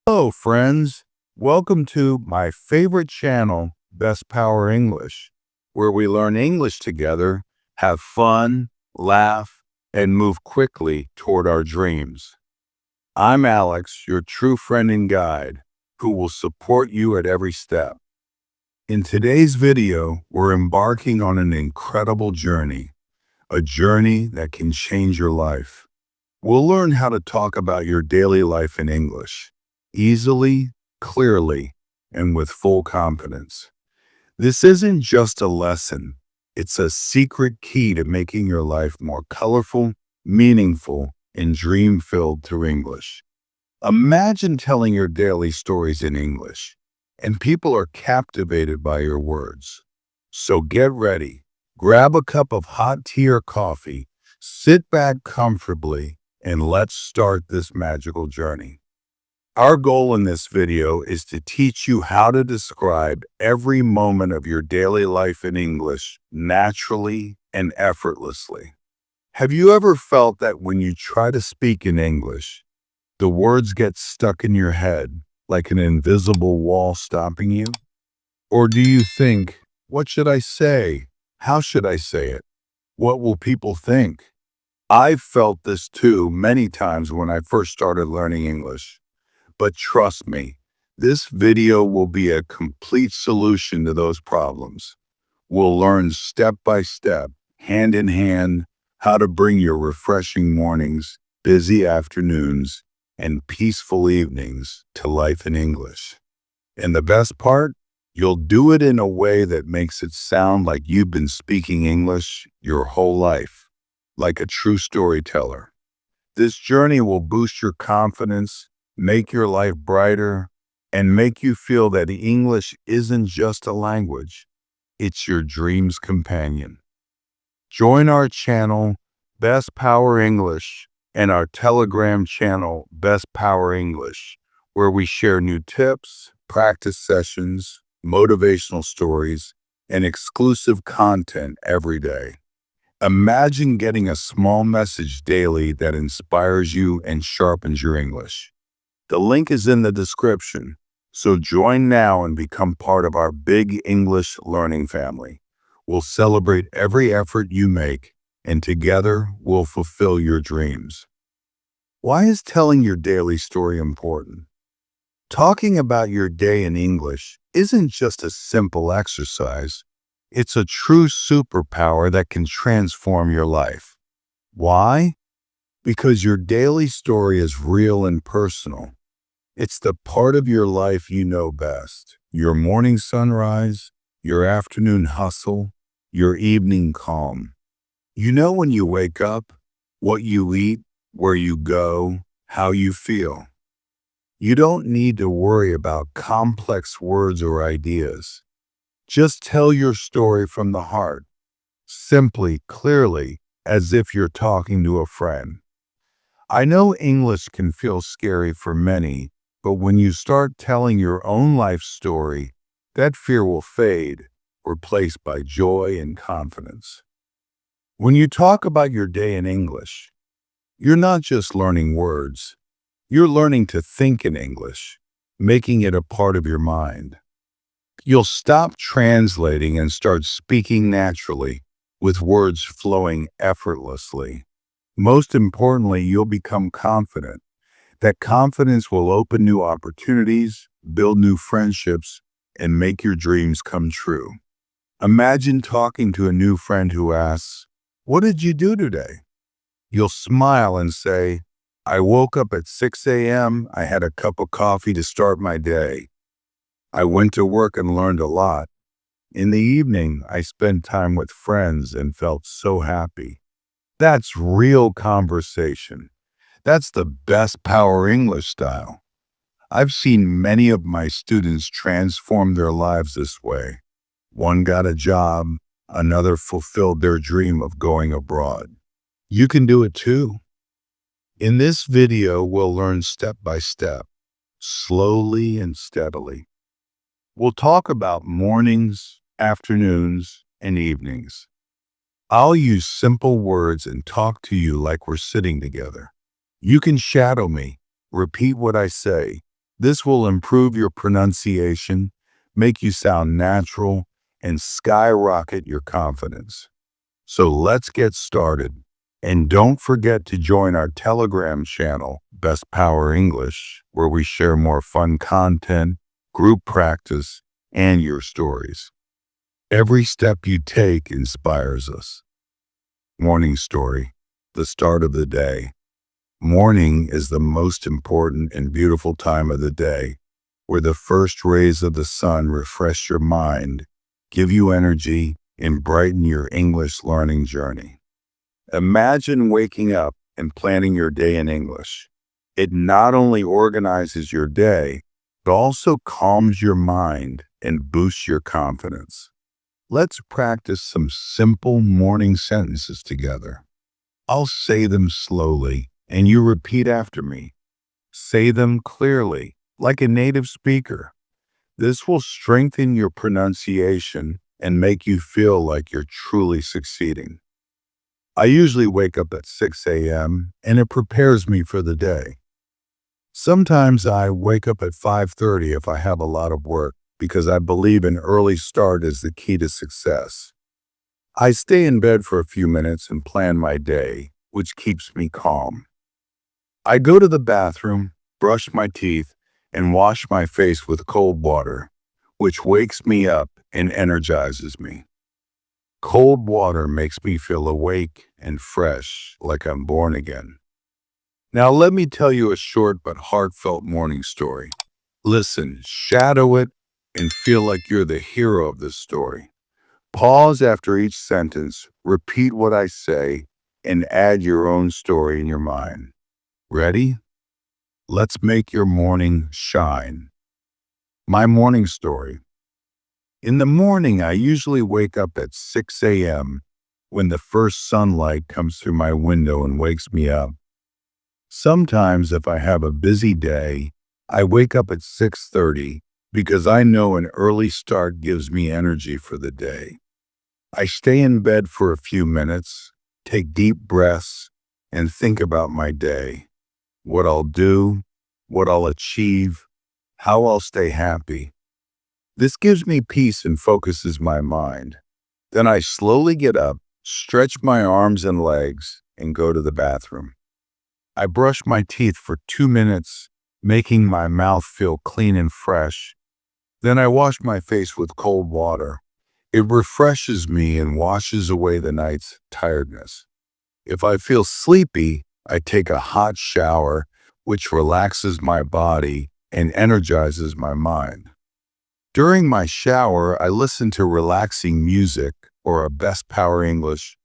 Hello, friends. Welcome to my favorite channel, Best Power English, where we learn English together, have fun, laugh, and move quickly toward our dreams. I'm Alex, your true friend and guide, who will support you at every step. In today's video, we're embarking on an incredible journey, a journey that can change your life. We'll learn how to talk about your daily life in English, easily, clearly, and with full confidence. This isn't just a lesson. It's a secret key to making your life more colorful, meaningful, and dream-filled through English. Imagine telling your daily stories in English, and people are captivated by your words. So get ready. Grab a cup of hot tea or coffee, sit back comfortably, and let's start this magical journey. Our goal in this video is to teach you how to describe every moment of your daily life in English naturally and effortlessly. Have you ever felt that when you try to speak in English, the words get stuck in your head like an invisible wall stopping you? Or do you think, what should I say? How should I say it? What will people think? I've felt this too many times when I first started learning English. But trust me, this video will be a complete solution to those problems. We'll learn step by step, hand in hand, how to bring your refreshing mornings, busy afternoons, and peaceful evenings to life in English. And the best part, you'll do it in a way that makes it sound like you've been speaking English your whole life, like a true storyteller. This journey will boost your confidence, make your life brighter, and make you feel that English isn't just a language, it's your dream's companion. Join our channel, Best Power English, and our Telegram channel, Best Power English, where we share new tips, practice sessions, motivational stories, and exclusive content every day. Imagine getting a small message daily that inspires you and sharpens your English. The link is in the description, so join now and become part of our big English learning family. We'll celebrate every effort you make, and together we'll fulfill your dreams. Why is telling your daily story important? Talking about your day in English isn't just a simple exercise. It's a true superpower that can transform your life. Why? Because your daily story is real and personal. It's the part of your life you know best. Your morning sunrise, your afternoon hustle, your evening calm. You know when you wake up, what you eat, where you go, how you feel. You don't need to worry about complex words or ideas. Just tell your story from the heart, simply, clearly, as if you're talking to a friend. I know English can feel scary for many, but when you start telling your own life story, that fear will fade, replaced by joy and confidence. When you talk about your day in English, you're not just learning words. You're learning to think in English, making it a part of your mind. You'll stop translating and start speaking naturally, with words flowing effortlessly. Most importantly, you'll become confident. That confidence will open new opportunities, build new friendships, and make your dreams come true. Imagine talking to a new friend who asks, "What did you do today?" You'll smile and say, "I woke up at 6 a.m. I had a cup of coffee to start my day. I went to work and learned a lot. In the evening, I spent time with friends and felt so happy." That's real conversation. That's the best power English style. I've seen many of my students transform their lives this way. One got a job, another fulfilled their dream of going abroad. You can do it too. In this video, we'll learn step by step, slowly and steadily. We'll talk about mornings, afternoons, and evenings. I'll use simple words and talk to you like we're sitting together. You can shadow me, repeat what I say, This will improve your pronunciation, make you sound natural, and skyrocket your confidence. So let's get started. And don't forget to join our Telegram channel, Best Power English, where we share more fun content, group practice, and your stories. Every step you take inspires us. Morning story, the start of the day. Morning is the most important and beautiful time of the day, where the first rays of the sun refresh your mind, give you energy, and brighten your English learning journey. Imagine waking up and planning your day in English. It not only organizes your day, but also calms your mind and boosts your confidence. Let's practice some simple morning sentences together. I'll say them slowly, and you repeat after me. Say them clearly, like a native speaker. This will strengthen your pronunciation and make you feel like you're truly succeeding. I usually wake up at 6 a.m., and it prepares me for the day. Sometimes I wake up at 5:30 if I have a lot of work, because I believe an early start is the key to success. I stay in bed for a few minutes and plan my day, which keeps me calm. I go to the bathroom, brush my teeth, and wash my face with cold water, which wakes me up and energizes me. Cold water makes me feel awake and fresh, like I'm born again. Now let me tell you a short but heartfelt morning story. Listen, shadow it, and feel like you're the hero of this story. Pause after each sentence, repeat what I say, and add your own story in your mind. Ready? Let's make your morning shine. My morning story. In the morning, I usually wake up at 6 a.m. when the first sunlight comes through my window and wakes me up. Sometimes, if I have a busy day, I wake up at 6:30 because I know an early start gives me energy for the day. I stay in bed for a few minutes, take deep breaths, and think about my day, what I'll do, what I'll achieve, how I'll stay happy. This gives me peace and focuses my mind. Then I slowly get up, stretch my arms and legs, and go to the bathroom. I brush my teeth for 2 minutes, making my mouth feel clean and fresh. Then I wash my face with cold water. It refreshes me and washes away the night's tiredness. If I feel sleepy, I take a hot shower, which relaxes my body and energizes my mind. During my shower, I listen to relaxing music or a Best Power English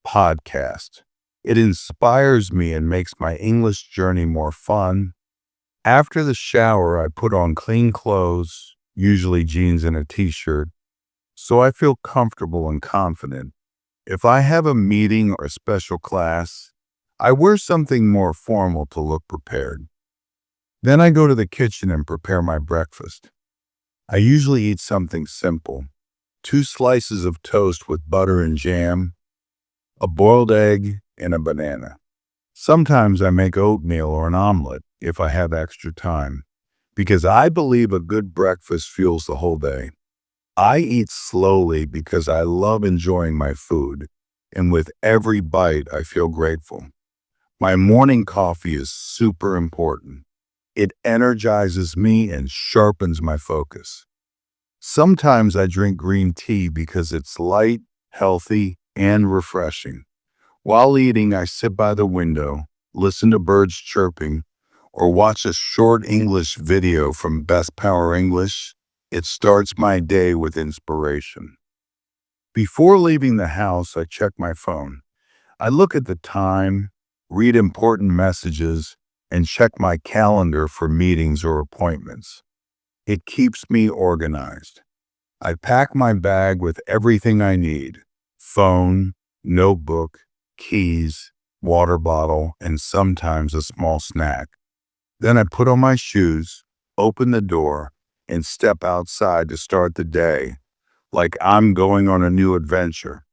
podcast. It inspires me and makes my English journey more fun. After the shower, I put on clean clothes, usually jeans and a t-shirt, so I feel comfortable and confident. If I have a meeting or a special class, I wear something more formal to look prepared. Then I go to the kitchen and prepare my breakfast. I usually eat something simple: 2 slices of toast with butter and jam, a boiled egg, and a banana. Sometimes I make oatmeal or an omelet if I have extra time, because I believe a good breakfast fuels the whole day. I eat slowly because I love enjoying my food, and with every bite, I feel grateful. My morning coffee is super important. It energizes me and sharpens my focus. Sometimes I drink green tea because it's light, healthy, and refreshing. While eating, I sit by the window, listen to birds chirping, or watch a short English video from Best Power English. It starts my day with inspiration. Before leaving the house, I check my phone. I look at the time, read important messages, and check my calendar for meetings or appointments. It keeps me organized. I pack my bag with everything I need: phone, notebook, keys, water bottle, and sometimes a small snack. Then I put on my shoes, open the door, and step outside to start the day, like I'm going on a new adventure.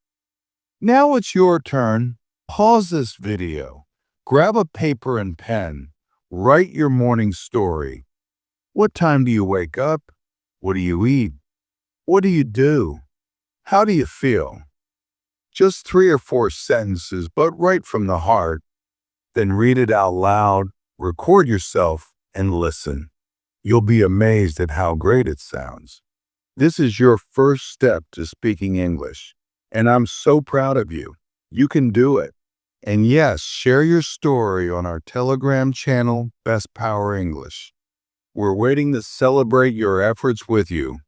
Now it's your turn. Pause this video. Grab a paper and pen. Write your morning story. What time do you wake up? What do you eat? What do you do? How do you feel? Just 3 or 4 sentences, but right from the heart. Then read it out loud, record yourself, and listen. You'll be amazed at how great it sounds. This is your first step to speaking English, and I'm so proud of you. You can do it. And yes, share your story on our Telegram channel, Best Power English. We're waiting to celebrate your efforts with you.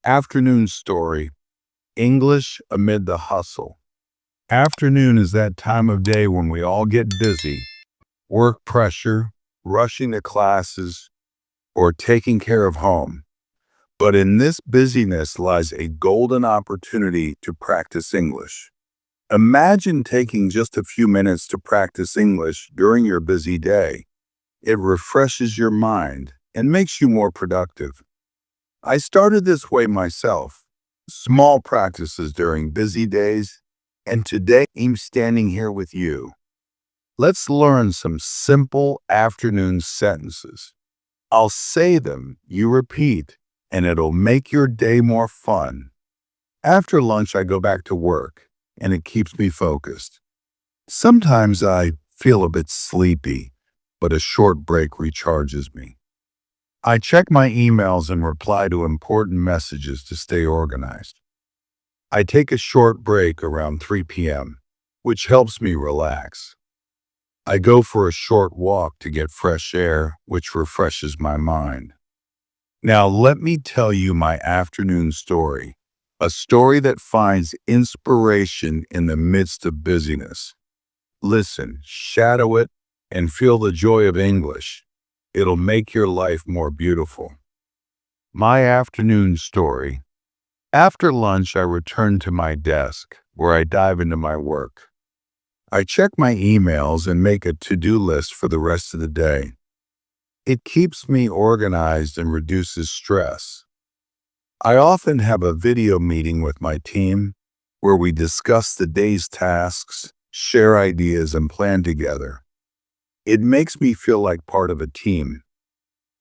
Afternoon story. English amid the hustle. Afternoon is that time of day when we all get busy. Work pressure, rushing to classes, or taking care of home. But in this busyness lies a golden opportunity to practice English. Imagine taking just a few minutes to practice English during your busy day. It refreshes your mind and makes you more productive. I started this way myself. Small practices during busy days, and today I'm standing here with you. Let's learn some simple afternoon sentences. I'll say them, you repeat, and it'll make your day more fun. After lunch, I go back to work, and it keeps me focused. Sometimes I feel a bit sleepy, but a short break recharges me. I check my emails and reply to important messages to stay organized. I take a short break around 3 p.m., which helps me relax. I go for a short walk to get fresh air, which refreshes my mind. Now, let me tell you my afternoon story, a story that finds inspiration in the midst of busyness. Listen, shadow it, and feel the joy of English. It'll make your life more beautiful. My afternoon story. After lunch, I return to my desk, where I dive into my work. I check my emails and make a to-do list for the rest of the day. It keeps me organized and reduces stress. I often have a video meeting with my team where we discuss the day's tasks, share ideas, and plan together. It makes me feel like part of a team.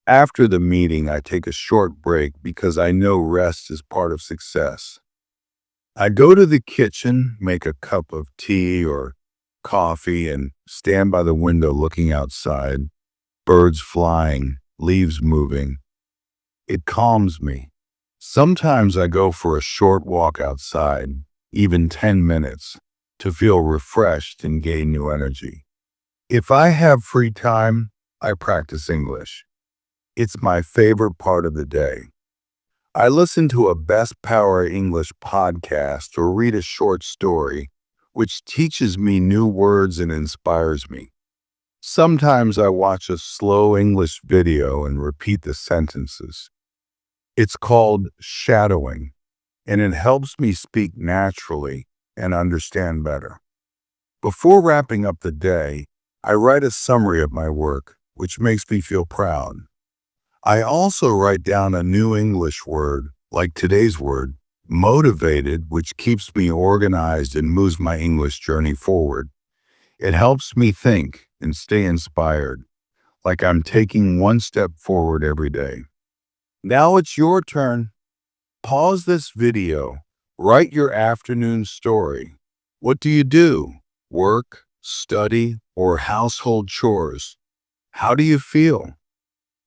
After the meeting, I take a short break because I know rest is part of success. I go to the kitchen, make a cup of tea or coffee, and stand by the window looking outside. Birds flying, leaves moving. It calms me. Sometimes I go for a short walk outside, even 10 minutes, to feel refreshed and gain new energy. If I have free time, I practice English. It's my favorite part of the day. I listen to a Best Power English podcast or read a short story, which teaches me new words and inspires me. Sometimes I watch a slow English video and repeat the sentences. It's called shadowing, and it helps me speak naturally and understand better. Before wrapping up the day, I write a summary of my work, which makes me feel proud. I also write down a new English word, like today's word, motivated, which keeps me organized and moves my English journey forward. It helps me think and stay inspired, like I'm taking one step forward every day. Now it's your turn. Pause this video. Write your afternoon story. What do you do? Work, study, or household chores? How do you feel?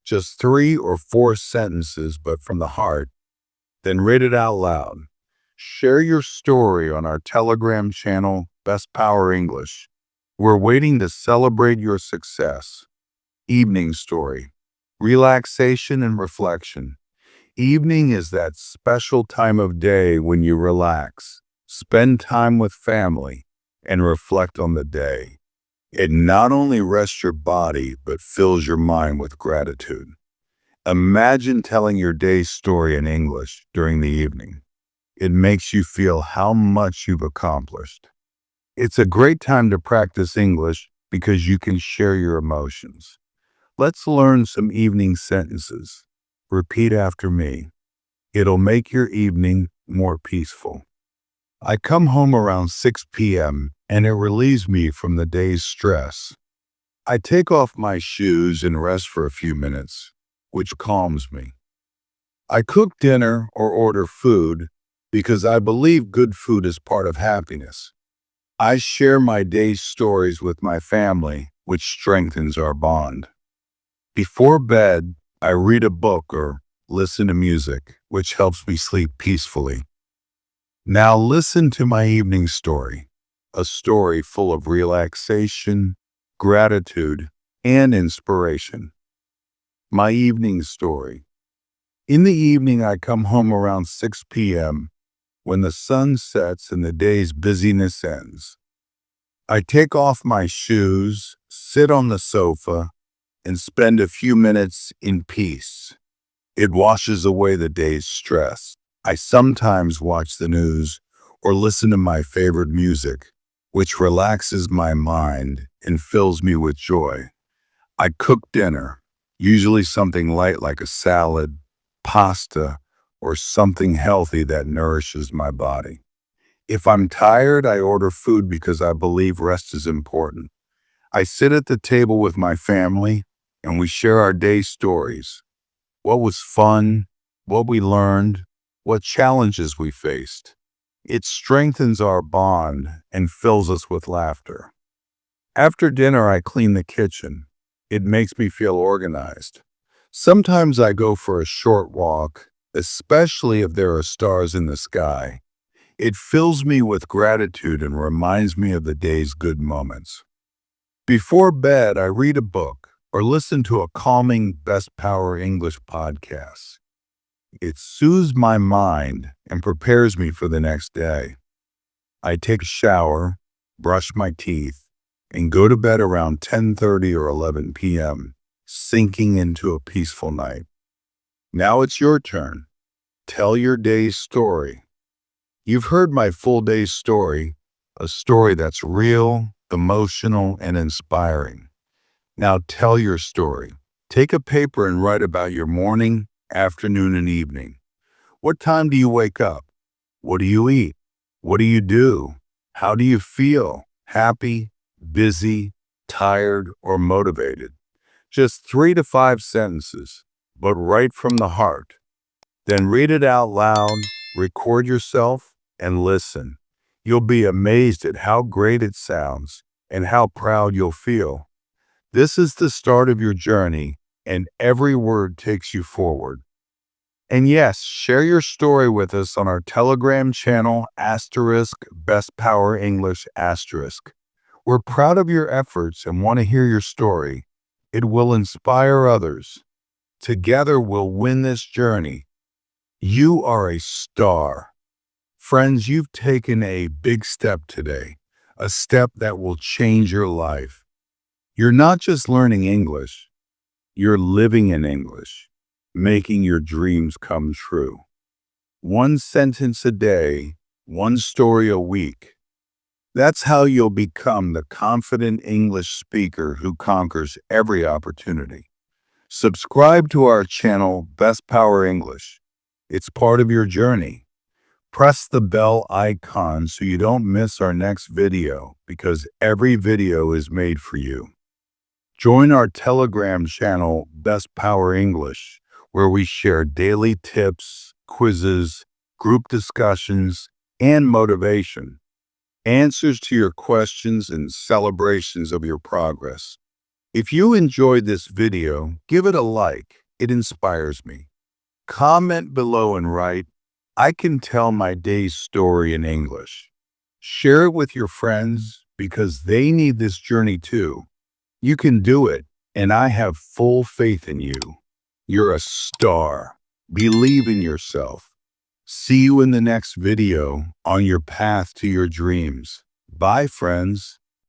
Just 3 or 4 sentences, but from the heart. Then read it out loud. Share your story on our Telegram channel, Best Power English. We're waiting to celebrate your success. Evening story. Relaxation and reflection. Evening is that special time of day when you relax, spend time with family, and reflect on the day. It not only rests your body, but fills your mind with gratitude. Imagine telling your day's story in English during the evening. It makes you feel how much you've accomplished. It's a great time to practice English because you can share your emotions. Let's learn some evening sentences. Repeat after me. It'll make your evening more peaceful. I come home around 6 p.m. and it relieves me from the day's stress. I take off my shoes and rest for a few minutes, which calms me. I cook dinner or order food because I believe good food is part of happiness. I share my day's stories with my family, which strengthens our bond. Before bed, I read a book or listen to music, which helps me sleep peacefully. Now listen to my evening story, a story full of relaxation, gratitude, and inspiration. My evening story. In the evening, I come home around 6 p.m. when the sun sets and the day's busyness ends. I take off my shoes, sit on the sofa, and spend a few minutes in peace. It washes away the day's stress. I sometimes watch the news or listen to my favorite music, which relaxes my mind and fills me with joy. I cook dinner, usually something light like a salad, pasta, or something healthy that nourishes my body. If I'm tired, I order food because I believe rest is important. I sit at the table with my family and we share our day stories. What was fun, what we learned, what challenges we faced. It strengthens our bond and fills us with laughter. After dinner, I clean the kitchen. It makes me feel organized. Sometimes I go for a short walk, especially if there are stars in the sky. It fills me with gratitude and reminds me of the day's good moments. Before bed, I read a book or listen to a calming Best Power English podcast. It soothes my mind and prepares me for the next day. I take a shower, brush my teeth, and go to bed around 10:30 or 11 p.m., sinking into a peaceful night. Now it's your turn. Tell your day's story. You've heard my full day's story, a story that's real, emotional, and inspiring. Now tell your story. Take a paper and write about your morning, afternoon, and evening. What time do you wake up? What do you eat? What do you do? How do you feel? Happy, busy, tired, or motivated? Just 3 to 5 sentences, but right from the heart. Then read it out loud, record yourself, and listen. You'll be amazed at how great it sounds and how proud you'll feel. This is the start of your journey, and every word takes you forward. And yes, share your story with us on our Telegram channel, *Best Power English*. We're proud of your efforts and want to hear your story. It will inspire others. Together we'll win this journey. You are a star. Friends, you've taken a big step today, a step that will change your life. You're not just learning English, you're living in English, making your dreams come true. One sentence a day, one story a week. That's how you'll become the confident English speaker who conquers every opportunity. Subscribe to our channel, Best Power English. It's part of your journey. Press the bell icon so you don't miss our next video, because every video is made for you. Join our Telegram channel, Best Power English, where we share daily tips, quizzes, group discussions, and motivation, answers to your questions, and celebrations of your progress. If you enjoyed this video, give it a like. It inspires me. Comment below and write, "I can tell my day's story in English." Share it with your friends because they need this journey too. You can do it, and I have full faith in you. You're a star. Believe in yourself. See you in the next video on your path to your dreams. Bye, friends.